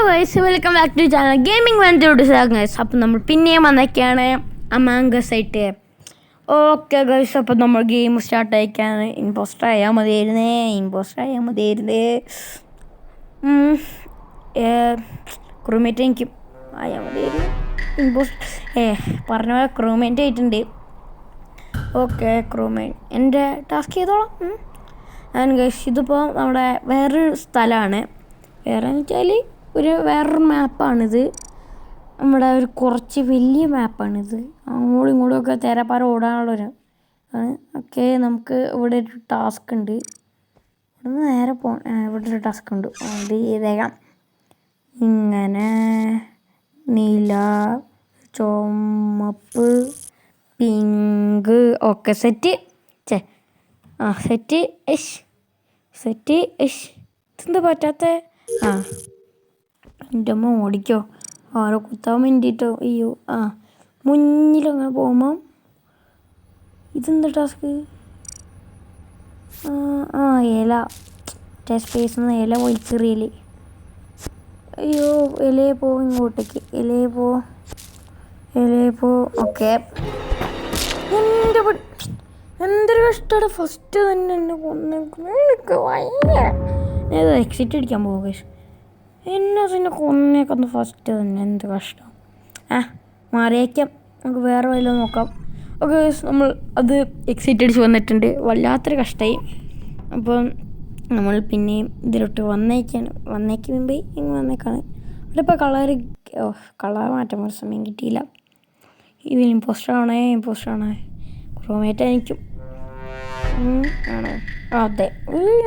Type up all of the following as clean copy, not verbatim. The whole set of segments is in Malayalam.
Guys welcome back to channel gaming വെൻറ്റോട് ഗൈസ്. അപ്പം നമ്മൾ പിന്നെയും വന്നൊക്കെയാണ് അമാങ്കസ് ആയിട്ട്. ഓക്കെ ഗൈസ്, അപ്പം നമ്മൾ ഗെയിം സ്റ്റാർട്ട് ആയിക്കാണ്. ഇമ്പോസ്റ്റർ ആയാൽ മതിയായിരുന്നേ ക്രൂമേറ്റ് എനിക്ക് ആയാൽ മതിയായിരുന്നു. പറഞ്ഞ പോലെ ക്രൂമേറ്റ് ആയിട്ടുണ്ട്. ഓക്കെ ക്രൂമേറ്റ് എൻ്റെ ടാസ്ക് ചെയ്തോളാം. ആൻഡ് ഗൈസ് ഇതിപ്പോൾ നമ്മുടെ വേറൊരു സ്ഥലമാണ്. വേറെന്ന് വെച്ചാൽ വേറൊരു മാപ്പാണിത്. നമ്മുടെ ഒരു കുറച്ച് വലിയ മാപ്പാണിത്. അങ്ങോട്ടും ഇങ്ങോട്ടും ഒക്കെ തേരാപ്പാര ഓടാനുള്ളൊരു ഓക്കെ. നമുക്ക് ഇവിടെ ഒരു ടാസ്ക് ഉണ്ട്. ഇവിടെ നിന്ന് നേരെ ഇവിടെ ഒരു ടാസ്ക് ഉണ്ട്. അത് ചെയ്തേക്കാം. ഇങ്ങനെ നീല, ചുമപ്പ്, പിങ്ക് ഒക്കെ സെറ്റ്. സെറ്റ് ഇതെന്താ പറ്റാത്ത? എൻ്റെ അമ്മ ഓടിക്കോ, ആരോ കുത്താൻ വേണ്ടിയിട്ടോ. അയ്യോ മുന്നിലങ്ങനെ പോകുമ്പം ഇതെന്താ ടാസ്ക്? ഇല സ്പേസ് ഇല വലിച്ചെറിയല്. അയ്യോ ഇലയെ പോ, ഇങ്ങോട്ടേക്ക് ഇലയെ പോ. ഓക്കെ എന്തൊരു കഷ്ടമാണ്. ഫസ്റ്റ് തന്നെ എന്നെ കൊന്നേക്ക് എക്സിറ്റ് അടിക്കാൻ പോകുക. എന്നെ കൊന്നേക്കൊന്ന് ഫസ്റ്റ് തന്നെ. എന്ത് കഷ്ടം. മാറിയേക്കാം, നമുക്ക് വേറെ വല്ലതും നോക്കാം. ഓക്കെ നമ്മൾ അത് എക്സിറ്റ് അടിച്ച് വന്നിട്ടുണ്ട്. വല്ലാത്തൊരു കഷ്ടമായി. അപ്പം നമ്മൾ പിന്നെയും ഇതിലോട്ട് വന്നേക്ക് മുമ്പേ ഇങ്ങനെ വന്നേക്കാണ്. ഇവിടെ ഇപ്പോൾ കളർ മാറ്റാൻ ഒരു സമയം കിട്ടിയില്ല. ഇത് ഇമ്പോസ്റ്റർ ആണേ. ക്രോമേറ്റ് എനിക്കും ആണോ? അതെ,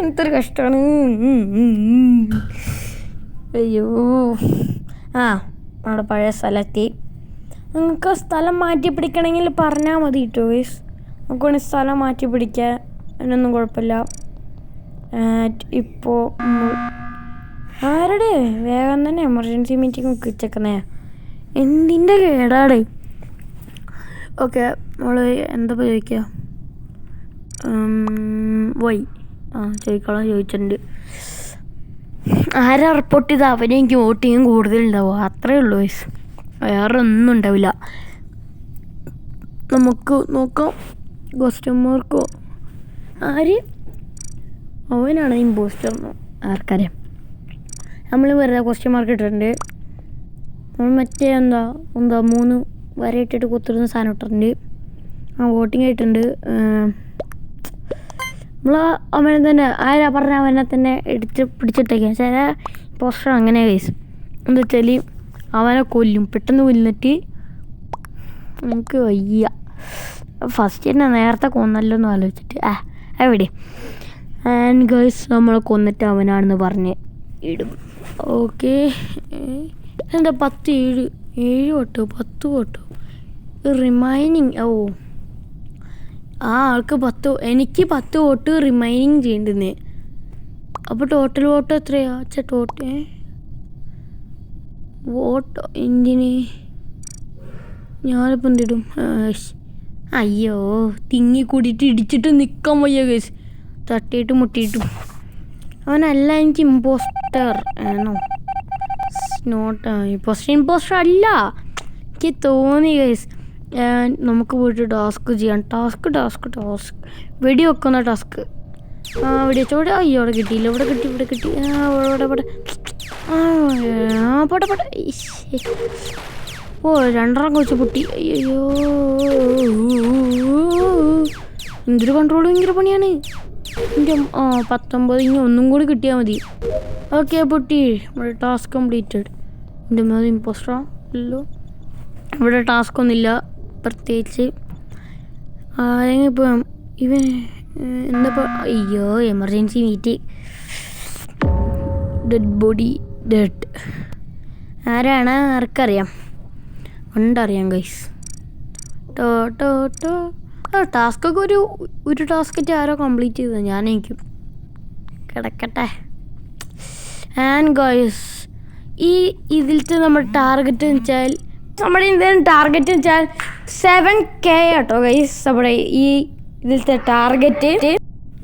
എന്തൊരു കഷ്ടമാണ്. അയ്യോ നമ്മുടെ പഴയ സ്ഥലത്തി. നിങ്ങൾക്ക് സ്ഥലം മാറ്റി പിടിക്കണമെങ്കിൽ പറഞ്ഞാൽ മതി കേട്ടോ ഗൈസ്. നമുക്ക് വേണമെങ്കിൽ സ്ഥലം മാറ്റി പിടിക്കാൻ, അതിനൊന്നും കുഴപ്പമില്ല. ഇപ്പോൾ ആരുടെ വേഗം തന്നെ എമർജൻസി മീറ്റിംഗ് ഒക്കെ വെച്ചേക്കുന്നേ. എന്തിൻ്റെ കേടാടെ. ഓക്കെ നമ്മൾ എന്താ ചോദിക്കുക? ചോദിച്ചിട്ടുണ്ട്. ആരാ റിപ്പോർട്ട് ചെയ്ത് അവനെ എനിക്ക് വോട്ടിങ്ങും കൂടുതലുണ്ടാവും. അത്രയേ ഉള്ളൂ ഗൈസ്, വേറെ ഒന്നും ഉണ്ടാവില്ല. നമുക്ക് നോക്കാം. കസ്റ്റമർക്കോ അവനാണ് ഇമ്പോസ്റ്റർ ആർക്കറിയാം. നമ്മൾ വെറുതെ ക്വസ്റ്റ്യൻ മാർക്ക് ഇട്ടിട്ടുണ്ട്. നമ്മൾ മറ്റേ എന്താ 3 വര ഇട്ടിട്ട് കുത്തിരുന്ന സാധനം ഇട്ടിട്ടുണ്ട്. വോട്ടിംഗ് ആയിട്ടുണ്ട്. നമ്മൾ അവനെ തന്നെ ആരാ പറഞ്ഞ അവനെ തന്നെ പിടിച്ചിട്ടേക്കാം. ചില പോസ്റ്റർ അങ്ങനെ കേസ് എന്താ വെച്ചാൽ അവനെ പെട്ടെന്ന് കൊല്ലിട്ട് നമുക്ക് വയ്യ. ഫസ്റ്റ് തന്നെ നേരത്തെ കൊന്നല്ലോ എന്ന് ആലോചിച്ചിട്ട് എവിടെ ആൻഡ് ഗേൾസ് നമ്മളെ കൊന്നിട്ട് അവനാണെന്ന് പറഞ്ഞ് ഇടും. ഓക്കെ എന്താ 7 വോട്ടോ 10 വോട്ടോ റിമൈനിങ്. ആൾക്ക് 10, എനിക്ക് 10 വോട്ട് റിമൈനിങ് ചെയ്യേണ്ടത്. അപ്പോൾ ടോട്ടൽ വോട്ട് എത്രയാ? വോട്ട് എന്തിന് ഞാനിപ്പോൾ എന്തിടും? അയ്യോ തിങ്ങിക്കൂടിയിട്ട് ഇടിച്ചിട്ട് നിൽക്കാൻ വയ്യ കേസ്. തട്ടിയിട്ടും മുട്ടിയിട്ടും അവനല്ല എനിക്ക് ഇമ്പോസ്റ്റർ ആണോ? ഇമ്പോസ്റ്റർ അല്ല എനിക്ക് തോന്നി കേസ്. നമുക്ക് പോയിട്ട് ടാസ്ക് ചെയ്യാം. ടാസ്ക് വെടി വെക്കുന്ന ടാസ്ക്. വെടിവെച്ചോടെ. അയ്യോ അവിടെ കിട്ടിയില്ല. ഇവിടെ കിട്ടി. ഇവിടെ 2 വെച്ച് പൊട്ടി. അയ്യോ എന്തൊരു കൺട്രോൾ, ഭയങ്കര പണിയാണ്. എൻ്റെ 19 ഇനി ഒന്നും കൂടി കിട്ടിയാൽ മതി. ഓക്കെ പൊട്ടി. ഇവിടെ ടാസ്ക് കംപ്ലീറ്റഡ്. എൻ്റെ മേലെ ഇമ്പോസ്റ്ററാ അല്ലോ. ഇവിടെ ടാസ്ക് ഒന്നുമില്ല പ്രത്യേകിച്ച്. അല്ലെങ്കിൽ ഇപ്പം ഇവൻ എന്താ അയ്യോ emergency meet. Dead body dead. ആരാണ് ആർക്കറിയാം? ഉണ്ടറിയാം ഗൈസ്. ടാസ്കൊക്കെ ഒരു ടാസ്കറ്റ് ആരോ കംപ്ലീറ്റ് ചെയ്തത്. ഞാനെനിക്കും കിടക്കട്ടെ. ആൻഡ് ഗൈസ് ഇതിലത്തെ നമ്മുടെ ടാർഗറ്റ് എന്ന് വെച്ചാൽ 7K കേട്ടോ ഗൈസ്. നമ്മുടെ ഇതിലത്തെ ടാർഗറ്റ്.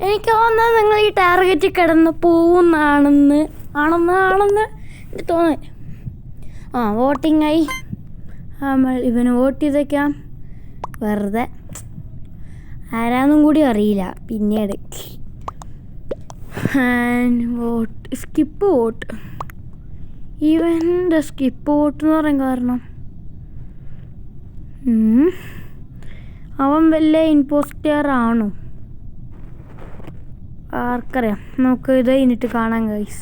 എനിക്ക് തോന്നുന്നത് നിങ്ങൾ ഈ ടാർഗറ്റ് കിടന്ന് പോകുന്നാണെന്ന് എനിക്ക് തോന്നുന്നത്. വോട്ടിംഗ് ആയി. നമ്മൾ ഇവന് വോട്ട് ചെയ്തേക്കാം. വെറുതെ ആരാന്നും കൂടി അറിയില്ല പിന്നീട്. And vote, skip vote. ഇവൻ്റെ സ്കിപ്പ് വോട്ട് എന്ന് പറയാൻ കാരണം അവൻ വല്ല ഇമ്പോസ്റ്റർ ആണോ ആർക്കറിയാം. നമുക്ക് ഇത് കഴിഞ്ഞിട്ട് കാണാം ഗൈസ്.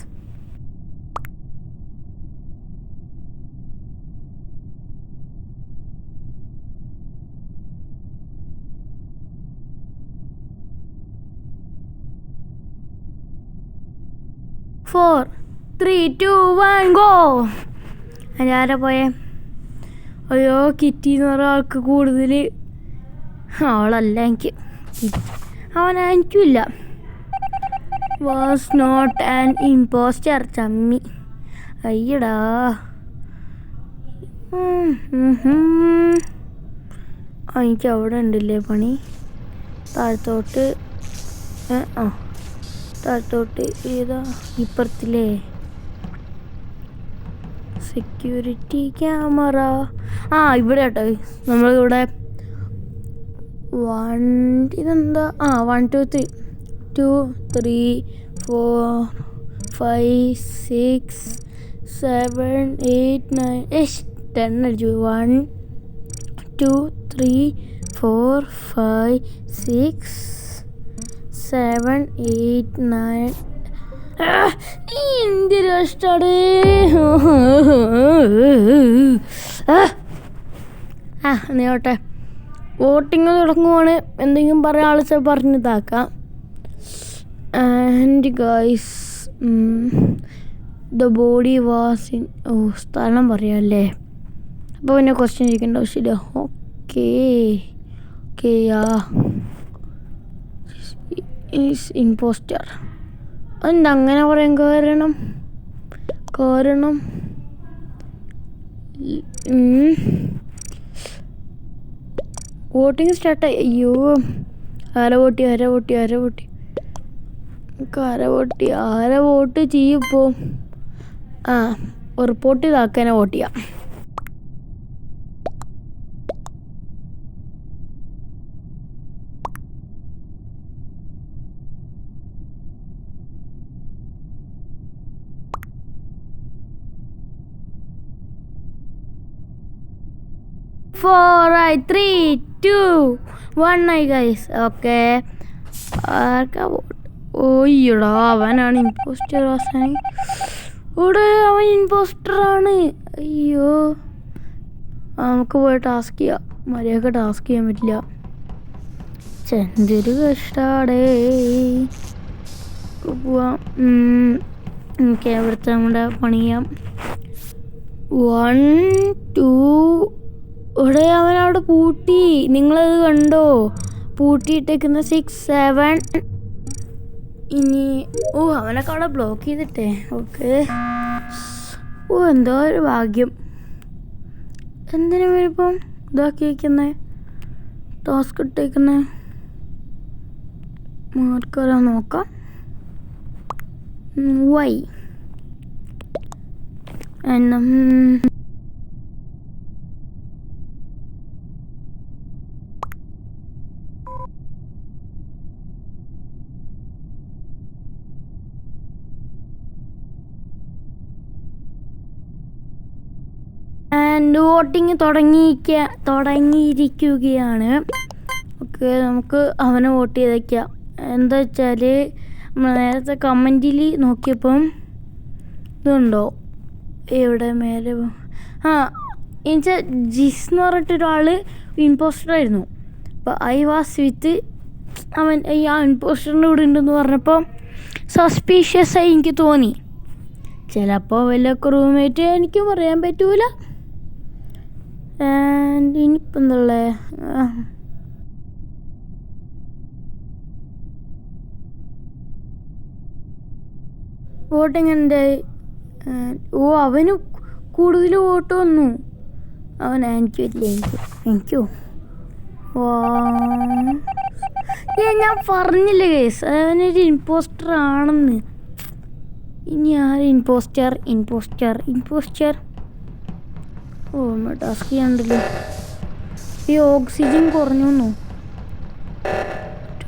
Four 3 2 1 go. ആരാ പോയേ? അയ്യോ കിറ്റി എന്ന് പറഞ്ഞ ആൾക്ക് കൂടുതൽ അവളല്ല. എനിക്കില്ല. Was not an impostor. ചമ്മി അയ്യടാ. എനിക്ക് അവിടെ ഉണ്ടല്ലേ പണി. താഴത്തോട്ട് താഴത്തോട്ട് ഏതാ ഇപ്പുറത്തില്ലേ സെക്യൂരിറ്റി ക്യാമറ. ഇവിടെ കേട്ടോ നമ്മളിവിടെ ഇതെന്താ 1 2 3 2 3 4 5 6 7 8 9 10 അടിച്ചു. 1 2 3 4 5 6 7 8 9. എന്തൊരു കഷ്ടാണ്. നീട്ടെ വോട്ടിങ് തുടങ്ങുവാണ്. എന്തെങ്കിലും പറയാൻ ആളിച്ച പറഞ്ഞിതാക്കാം. And guys the body was in സ്ഥലം പറയാമല്ലേ. അപ്പോൾ പിന്നെ ക്വസ്റ്റ്യൻ ചോദിക്കേണ്ട ആവശ്യമില്ല. Okay is impostor. എന്താ അങ്ങനെ പറയാൻ കാരണം വോട്ടിങ് സ്റ്റാർട്ടായി. അയ്യോ ആര വോട്ട് ചെയ്യിപ്പോൾ റിപ്പോർട്ട് ചെയ്താക്കാനെ വോട്ട് ചെയ്യാം. Four, 3 2 1 ആയി ഗൈസ്. ഓക്കെ ആർക്കാ വോട്ട്? ഓയ്യടാ അവനാണ് ഇമ്പോസ്റ്റർ. ഇവിടെ അവൻ ഇമ്പോസ്റ്ററാണ്. അയ്യോ നമുക്ക് പോയി ടാസ്ക് ചെയ്യാം. മര്യാദക്ക് ടാസ്ക് ചെയ്യാൻ പറ്റില്ല. എന്തൊരു കഷ്ടാടേ. പോവാം. ഓക്കെ അവിടുത്തെ നമ്മുടെ പണി ചെയ്യാം. 1 2. ഇവിടെ അവനവിടെ പൂട്ടി. നിങ്ങളത് കണ്ടോ? പൂട്ടിയിട്ടേക്കുന്ന 6 7. ഇനി അവനൊക്കെ അവിടെ ബ്ലോക്ക് ചെയ്തിട്ടേ. ഓക്കെ എന്തോ ഒരു ഭാഗ്യം. എന്തിനാ ഇപ്പം ഇതാക്കി വയ്ക്കുന്നത്? ടാസ്ക് ഇട്ടേക്കുന്നത് മാർക്കറാ നോക്കാം. വൈ എന്നാ ആൻഡ് വോട്ടിങ് തുടങ്ങിയിരിക്കുകയാണ്. ഓക്കെ നമുക്ക് അവനെ വോട്ട് ചെയ്തേക്കാം. എന്താ വെച്ചാൽ നേരത്തെ കമൻറ്റിൽ നോക്കിയപ്പം ഇതുണ്ടോ എവിടെ മേലെ എന്നുവെച്ചാൽ ജിസ് എന്ന് പറഞ്ഞിട്ടൊരാൾ ഇമ്പോസ്റ്ററായിരുന്നു. അപ്പോൾ ഐ വാസ് വിത്ത് അവൻ ഇമ്പോസ്റ്ററിൻ്റെ കൂടെ ഉണ്ടെന്ന് പറഞ്ഞപ്പോൾ സസ്പീഷ്യസ് ആയി എനിക്ക് തോന്നി. ചിലപ്പോൾ വല്ല റൂംമേറ്റ് എനിക്കും പറയാൻ പറ്റൂല. ആൻഡ് ഇനിയിപ്പോൾ എന്തല്ലേ വോട്ടിങ് എൻ്റെ അവന് കൂടുതൽ വോട്ട് വന്നു. എനിക്ക് വരില്ല. എനിക്കോ ഞാൻ പറഞ്ഞില്ലേ കേസ് അവനൊരു ഇമ്പോസ്റ്റർ ആണെന്ന്. ഇനി ആര് ഇമ്പോസ്റ്റർ ഓ ടാസ്ക് ചെയ്യാണ്ടല്ലോ. ഈ ഓക്സിജൻ കുറഞ്ഞു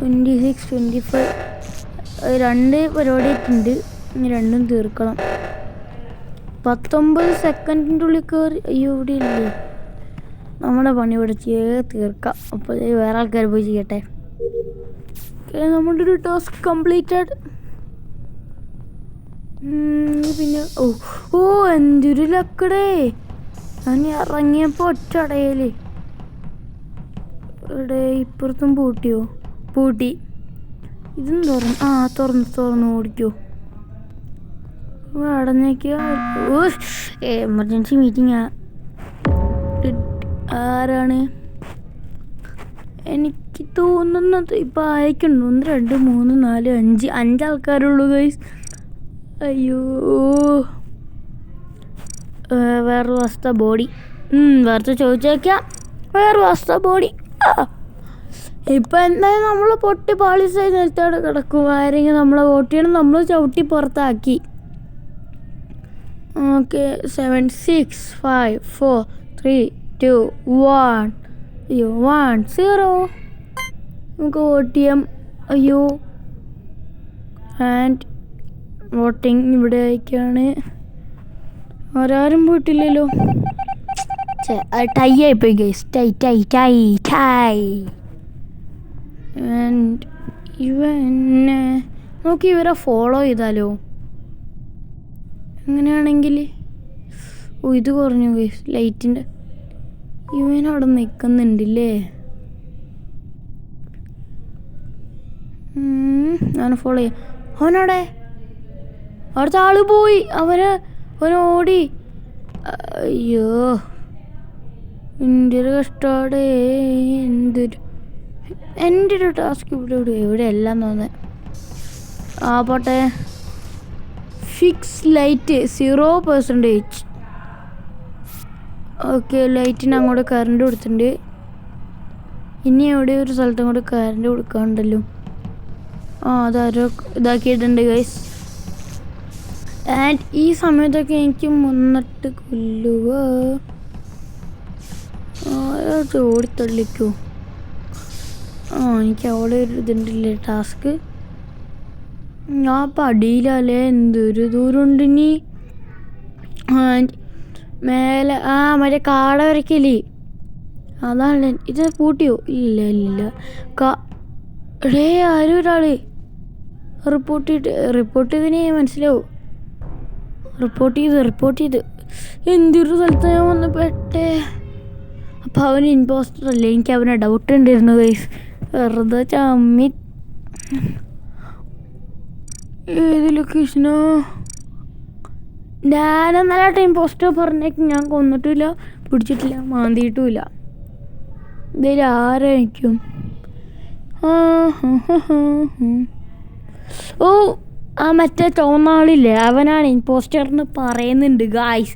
26 25 2 പരിപാടി ആയിട്ടുണ്ട്. ഇനി രണ്ടും തീർക്കണം. 19 സെക്കൻഡിൻ്റെ ഉള്ളിൽ കയറി. അയ്യോ ഇവിടെ ഇല്ലേ. നമ്മുടെ പണി പിടിച്ച് തീർക്കാം. അപ്പോൾ വേറെ ആൾക്കാർ പോയി ചെയ്യട്ടെ. നമ്മുടെ ഒരു ടാസ്ക് കംപ്ലീറ്റഡ്. പിന്നെ ഓ എന്തൊരു ലക്കടേ. ഞാൻ ഇറങ്ങിയപ്പോൾ ഒറ്റ അടയല്. ഇവിടെ ഇപ്പുറത്തും പൂട്ടി. ഇതും തുറന്ന് ഓടിക്കോ. അടഞ്ഞേക്കോ. എമർജൻസി മീറ്റിംഗ് ആരാണ്? എനിക്ക് തോന്നുന്നത് ഇപ്പം അയക്കുന്നുണ്ട്. 1 2 3 4 5 ആൾക്കാരുള്ളൂ ഗൈസ്. അയ്യോ വേറെ വസ്ത ബോഡി വേറെ ചോദിച്ചേക്കാം. വേറെ വസ്ത ബോഡി. ഇപ്പം എന്തായാലും നമ്മൾ പൊട്ടി പാളിസായി നിലത്തോടെ കിടക്കും. ആരെങ്കിലും നമ്മളെ വോട്ട് ചെയ്യണം. നമ്മൾ ചവിട്ടി പുറത്താക്കി. ഓക്കെ 7 6 5 4 3 2 1. അയ്യോ 1 0. നമുക്ക് വോട്ട് ചെയ്യാം. അയ്യോ ആൻഡ് വോട്ടിങ് ഇവിടെ ആയിക്കാണ്. ആരും പോയിട്ടില്ലല്ലോ. ടൈ ആയിപ്പോയി ഗൈസ്. ടൈ. ആൻഡ് ഇവനെ നോക്കി ഇവരെ ഫോളോ ചെയ്താലോ? അങ്ങനെയാണെങ്കിൽ ഇത് കുറഞ്ഞു ഗൈസ് ലൈറ്റിൻ്റെ. ഇവനവിടെ നിൽക്കുന്നുണ്ടല്ലേ. ഞാൻ ഫോളോ ചെയ്യാം. അവനവിടെ അവിടുത്തെ ആള് പോയി. അവനോടി. അയ്യോ എന്തൊരു കഷ്ടമാണ്. എൻ്റെ ഒരു ടാസ്ക് ഇവിടെ എല്ലാം തോന്നുന്നത്. പോട്ടെ. Fix light 0%. ഓക്കെ ലൈറ്റിന് അങ്ങോട്ട് കറണ്ട് കൊടുത്തിട്ടുണ്ട്. ഇനി എവിടെ ഒരു സ്ഥലത്തും കൂടെ കറണ്ട് കൊടുക്കാനുണ്ടല്ലോ. അതാരോ ഇതാക്കിയിട്ടുണ്ട് ഗൈസ്. ആൻഡ് ഈ സമയത്തൊക്കെ എനിക്ക് മുന്നിട്ട് കൊല്ലുക. ഓടിത്തള്ളിക്കോ. എനിക്ക് അവിടെ ഒരു ഇതുണ്ടല്ലേ ടാസ്ക്. ഞാൻ പടിയിലല്ലേ. എന്തൊരു ദൂരമുണ്ട് ഇനി. ആൻഡ് മേലെ മറ്റേ കാട വരയ്ക്കല്ലേ അതാണ്. ഇത് പൂട്ടിയോ? ഇല്ല ആരും ഒരാള് റിപ്പോർട്ട് ചെയ്തതിനെ മനസ്സിലാവും. റിപ്പോർട്ട് ചെയ്ത് എന്തൊരു സ്ഥലത്ത് ഞാൻ വന്ന് പെട്ടേ. അപ്പോൾ അവൻ ഇമ്പോസ്റ്റർ അല്ലേ. എനിക്ക് അവനെ ഡൗട്ട് ഉണ്ടായിരുന്നു ഗൈസ്. വെറുതെ ചമ്മി. ഏത് ലൊക്കേഷനോ? ഞാനെന്നല്ലാട്ടെ ഇമ്പോസ്റ്റർ പറഞ്ഞേക്ക്. ഞാൻ കൊന്നിട്ടില്ല, പിടിച്ചിട്ടില്ല, മാന്തിയിട്ടുമില്ല. ഇതിൽ ആരായിരിക്കും? മറ്റേ ചോന്നാളില്ലേ അവനാണ് ഇമ്പോസ്റ്റർന്ന് പറയുന്നുണ്ട് ഗായ്സ്.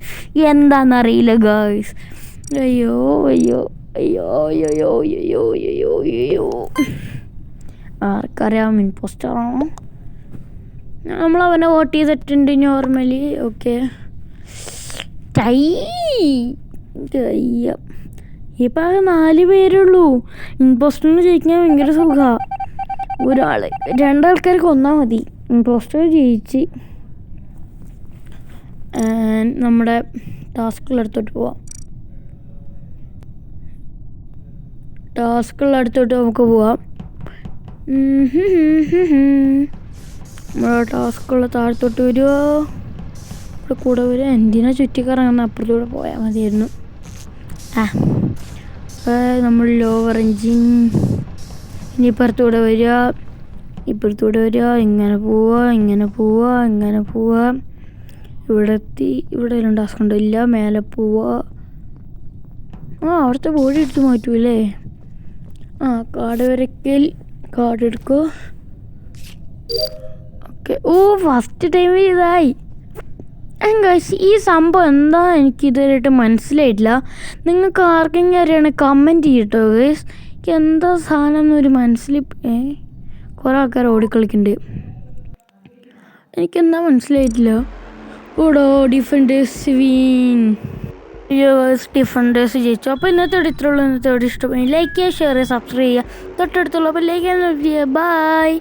എന്താണെന്നറിയില്ല ഗായ്സ്. അയ്യോ ആർക്കറിയാം ഇമ്പോസ്റ്ററാണോ? നമ്മളവനെ വോട്ട് ചെയ്തിട്ടുണ്ട് നോർമലി. ഓക്കെ ഇപ്പം ആകെ 4 പേരുള്ളൂ. ഇമ്പോസ്റ്ററിന് ജയിക്കാൻ ഭയങ്കര സുഖമാണ്. 2 ആൾക്കാർ കൊന്നാൽ മതി. ഇമ്പോസ്റ്റർ ജയിച്ച്. നമ്മുടെ ടാസ്കുകളടുത്തോട്ട് പോവാം. നമുക്ക് പോവാം. നമ്മുടെ ടാസ്കുകൾ താഴത്തോട്ട് വരുമോ? ഇവിടെ കൂടെ വരിക. എന്തിനാ ചുറ്റിക്കറങ്ങുന്ന? അപ്പുറത്തൂടെ പോയാൽ മതിയായിരുന്നു. നമ്മൾ ലോവർ എഞ്ചിൻ. ഇനി ഇപ്പുറത്തൂടെ വരിക. ഇങ്ങനെ പോവുക. ഇവിടെ എത്തി. ഇവിടെ എല്ലാം ടാസ്ക് ഉണ്ടോ? ഇല്ല. മേലെ പോവുക. അവിടുത്തെ ബോഡി എടുത്ത് മാറ്റൂല്ലേ? കാർഡ് വരയ്ക്കൽ. കാർഡ് എടുക്കോ. ഓക്കെ. ഫസ്റ്റ് ടൈം ഇതായി. ഈ സംഭവം എന്താ എനിക്ക് ഇതുവരെയായിട്ട് മനസ്സിലായിട്ടില്ല. നിങ്ങൾക്ക് ആർക്കെങ്കിലും അറിയണമെങ്കിൽ കമൻറ്റ് ചെയ്യട്ടോ ഗൈസ്. എനിക്ക് എന്താ സാധനം എന്നൊരു കുറേ ആൾക്കാർ ഓടിക്കളിക്കുന്നുണ്ട്. എനിക്കെന്താ മനസ്സിലായിട്ടില്ല. ഡിഫറെൻറ്റ് ഡിഫൻഡേഴ്സ് ജയിച്ചു. അപ്പോൾ ഇന്നത്തെ ഇത്രയുള്ളൂ. ഇന്നത്തെ ഇഷ്ടപ്പെടും ലൈക്ക് ചെയ്യുക, ഷെയർ ചെയ്യുക, സബ്സ്ക്രൈബ് ചെയ്യുക. തൊട്ടടുത്തുള്ള ബെല്ലൈക്കൻ ക്ലിക്ക് ചെയ്യുക. ബൈ.